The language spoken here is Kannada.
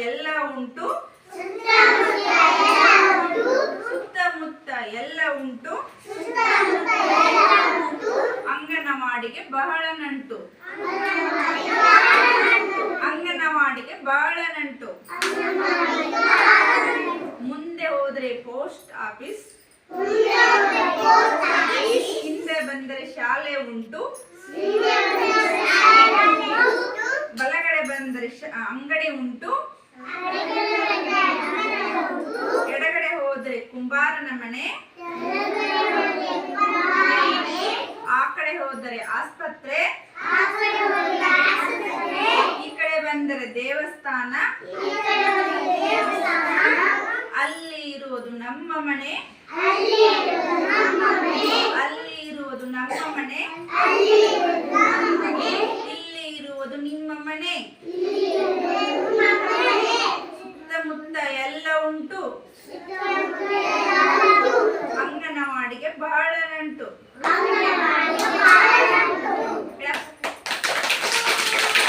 ಎಲ್ಲ ಉಂಟು ಸುತ್ತಮುತ್ತ ಎಲ್ಲ ಉಂಟು ಅಂಗನವಾಡಿಗೆ ಬಹಳ ನಂಟು ಅಂಗನವಾಡಿಗೆ ಬಹಳ ನಂಟು ಮುಂದೆ ಹೋದ್ರೆ ಪೋಸ್ಟ್ ಆಫೀಸ್ ಹಿಂದೆ ಬಂದರೆ ಶಾಲೆ ಉಂಟು ಬಲಗಡೆ ಬಂದರೆ ಅಂಗಡಿ ಉಂಟು ಎಡಗಡೆ ಹೋದ್ರೆ ಕುಂಬಾರನ ಮನೆ ಆ ಕಡೆ ಹೋದರೆ ಆಸ್ಪತ್ರೆ ಈ ಕಡೆ ಬಂದರೆ ದೇವಸ್ಥಾನ ಅಲ್ಲಿ ಇರುವುದು ನಮ್ಮ ಮನೆ ಅಲ್ಲಿ ಇರುವುದು ನಮ್ಮ ಮನೆ ಇಲ್ಲಿ ಇರುವುದು ನಿಮ್ಮ ಮನೆ ಸುತ್ತಮುತ್ತ ಎಲ್ಲ ಉಂಟು ಅಂಗನವಾಡಿಗೆ ಬಹಳ ನಂಟು